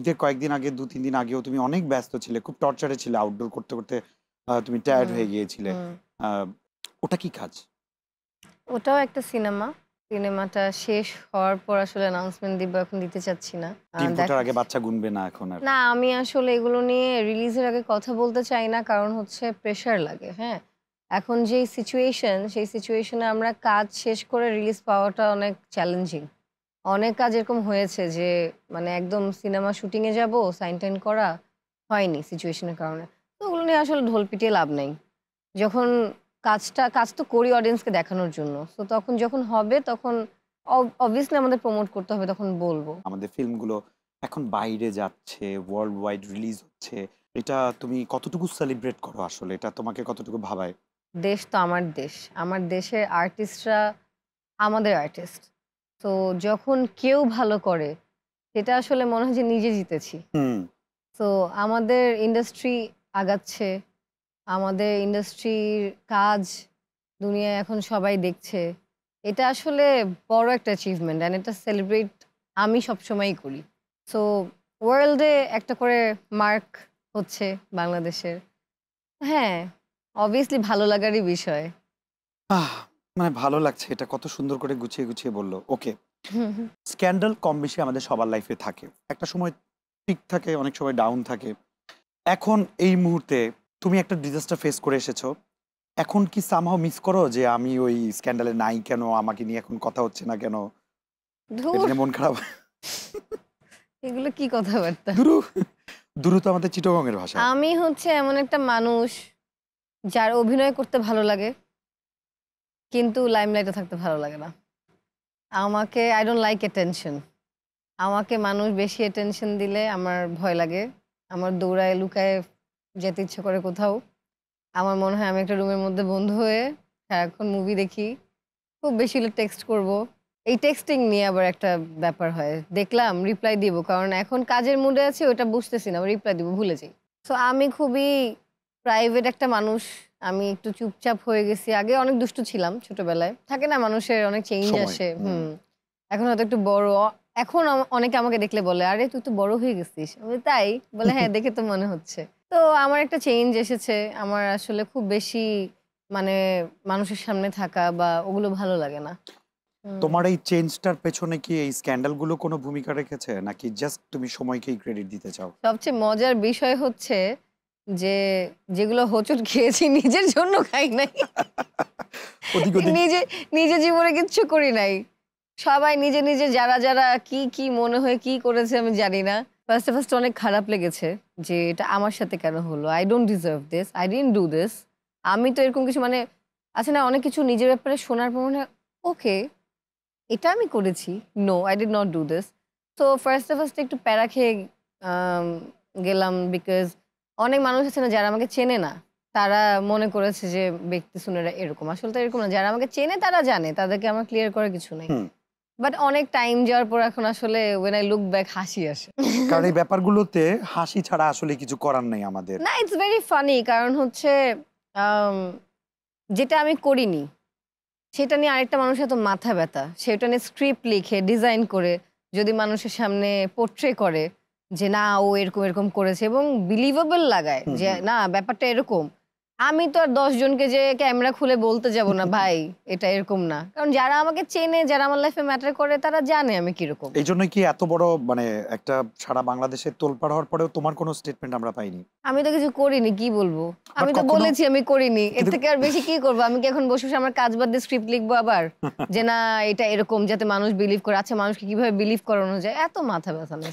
ঈদের কয়েকদিন আগে ২-৩ দিন আগেও তুমি অনেক ব্যস্ত ছিলে, খুব টর্চারে ছিলে, আউটডোর করতে করতে তুমি টায়ার্ড হুম হয়ে গিয়েছিলে। হুম আহ, ওটা কি কাজ? ওটাও একটা সিনেমা। সিনেমাটা শেষ হওয়ার পর আসলে অ্যানাউন্সমেন্ট দিব, এখন দিতে চাচ্ছি না। ডিম ফোটার আগে দেখাচ্ছি। বাচ্চা গুনবে না এখন আর। না, আমি আসলে এগুলো নিয়ে রিলিজের আগে কথা বলতে চাই না, কারণ হচ্ছে প্রেশার লাগে। হ্যাঁ, এখন যেই সিচুয়েশন, সেই সিচুয়েশনে আমরা কাজ শেষ করে রিলিজ পাওয়াটা অনেক চ্যালেঞ্জিং। অনেক কাজ এরকম হয়েছে যে মানে একদম সিনেমা শুটিংয়ে যাব, সাইন টাইন করা হয়নি সিচুয়েশনের কারণে। তো ওগুলো নিয়ে আসলে ঢোল পিটিয়ে লাভ নেই। যখন কাজ তো করি অডিয়েন্সকে দেখানোর জন্য। তো তখন যখন হবে তখন অবভিয়াসলি আমাদের প্রমোট করতে হবে, তখন বলবো। আমাদের ফিল্মগুলো এখন বাইরে যাচ্ছে, ওয়ার্ল্ড ওয়াইড রিলিজ হচ্ছে, এটা তুমি কতটুকু সেলিব্রেট করো আসলে? এটা তোমাকে কতটুকু ভাবায়? দেশ তো আমার দেশ। আমার দেশের আর্টিস্টরা আমাদের আর্টিস্ট। তো যখন কেউ ভালো করে, সেটা আসলে মনে হয় যে নিজে জিতেছি। হুম। তো আমাদের ইন্ডাস্ট্রি আগাচ্ছে। আমাদের ইন্ডাস্ট্রির কাজ দুনিয়ায় এখন সবাই দেখছে। এটা আসলে বড় একটা অ্যাচিভমেন্ট অ্যান্ড এটা সেলিব্রেট আমি সবসময়ই করি। সো ওয়ার্ল্ডে একটা করে মার্ক হচ্ছে বাংলাদেশের। হ্যাঁ, অবভিয়াসলি ভালো লাগারই বিষয়। আহ মানে ভালো লাগছে, এটা কত সুন্দর করে গুছিয়ে গুছিয়ে বললো। ওকে, হুম, হুম। স্ক্যান্ডাল কম বেশি আমাদের সবার লাইফে থাকে, একটা সময় পিক থাকে, অনেক সময় ডাউন থাকে। এখন এই মুহূর্তে তুমি একটা ডিজাস্টার ফেস করে এসেছো, এখন কি সামহাও মিস করো যে আমি ওই স্ক্যান্ডালে নাই কেন, আমাকে নিয়ে এখন কথা হচ্ছে না কেন, এটা ধুর! নিয়ে মন খারাপ? এগুলো কি কথাবার্তা? দুরু, দুরু তো আমাদের চিটগং এর ভাষা। আমি হচ্ছে এমন একটা মানুষ যার অভিনয় করতে ভালো লাগে, কিন্তু লাইমলাইটে থাকতে ভালো লাগে না। আমাকে আই ডোন্ট লাইক অ্যাটেনশন। আমাকে মানুষ বেশি অ্যাটেনশন দিলে আমার ভয় লাগে। আমার দৌড়ায় লুকায় যেতে ইচ্ছে করে কোথাও। আমার মনে হয় আমি একটা রুমের মধ্যে বন্ধ হয়ে সারাক্ষণ মুভি দেখি। খুব বেশি হলে টেক্সট করব। এই টেক্সটিং নিয়ে আবার একটা ব্যাপার হয়। দেখলাম রিপ্লাই দিব। কারণ এখন কাজের মুডে আছি, ওটা বুঝতেছি না। রিপ্লাই দিব ভুলে যাই। সো আমি খুবই প্রাইভেট একটা মানুষ। আমি একটু চুপচাপ হয়ে গেছি। আগে অনেক দুষ্টু ছিলাম ছোটবেলায়। থাকে না মানুষের অনেক চেঞ্জ সময়। আসে। এখন হয়তো একটু বড়। এখন অনেকে আমাকে দেখলে বলে, "আরে তুই তো বড় হয়ে গেছিস।" আমি বলি, "তাই?" বলে, "হ্যাঁ, দেখে তো মনে হচ্ছে।" তো আমার একটা চেঞ্জ এসেছে। আমার আসলে খুব বেশি মানে মানুষের সামনে থাকা বা ওগুলো ভালো লাগে না। হুম। তোমার এই চেঞ্জটার পেছনে কি এই স্ক্যান্ডাল গুলো কোনো ভূমিকা রেখেছে, নাকি জাস্ট তুমি সময়কেই ক্রেডিট দিতে চাও? সবচেয়ে মজার বিষয় হচ্ছে যে যেগুলো হোঁচট খেয়েছি নিজের জন্য খাই নাই। ওদিক ওদিক। নিজে নিজে জীবনে কিচ্ছু করি নাই। সবাই নিজে, নিজে যারা কি মনে হয় কি করেছে আমি জানি না। ফার্স্টে অনেক খারাপ লেগেছে যে এটা আমার সাথে কেন হলো? I don't deserve this. I didn't do this. আমি তো এরকম কিছু মানে আছে না অনেক কিছু নিজের ব্যাপারে শোনার পর মনে হয়, ওকে এটা আমি করেছি। No, I did not do this. তো ফার্স্টে একটু প্যারা খেয়ে আম গেলাম বিকজ অনেক মানুষ আছে না যারা আমাকে চেনে না। তারা মনে করেছে যে ব্যক্তি শুনেরা এরকম। আসলে তো এরকম না। যারা আমাকে চেনে তারা জানে। তাদেরকে আমার ক্লিয়ার করার কিছু নাই। হুম। বাট অনেক টাইম যাওয়ার পর এখন আসলে when I look back হাসি আসে। কারণ এই ব্যাপারগুলোতে হাসি ছাড়া আসলে কিছু করার নেই আমাদের। না, ইটস ভেরি ফানি কারণ হচ্ছে আম যেটা আমি করিনি সেটা নিয়ে আরেকটা মানুষের এত মাথা ব্যথা। সেটা নিয়ে স্ক্রিপ্ট লিখে ডিজাইন করে যদি মানুষের সামনে পোর্ট্রে করে যে না ও এরকম করেছে এবং বিলিভেবল লাগায় হুম যে হুম। না ব্যাপারটা এরকম। আমি তো আর ১০ জনকে যে ক্যামেরা খুলে বলতে যাব না ভাই এটা এরকম না। কারণ যারা আমাকে চেনে, যারা আমার লাইফে ম্যাটার করে তারা জানে আমি কিরকম। এই জন্যই কি এত বড় মানে একটা সারা বাংলাদেশে তোলপাড় হওয়ার পরেও তোমার কোনো স্টেটমেন্ট আমরা পাইনি? আমি তো কিছু করিনি, কি বলবো? বাট আমি তো কখনো বলেছি আমি করিনি। এর কিন্তু থেকে আর বেশি কি করব? আমি কি এখন বসে আমার কাজ বাদ দিয়ে স্ক্রিপ্ট লিখবো আবার? যে না এটা এরকম যাতে মানুষ বিলিভ করে। আচ্ছা মানুষকে কিভাবে বিলিভ করানো যায়? এত মাথা ব্যথা না।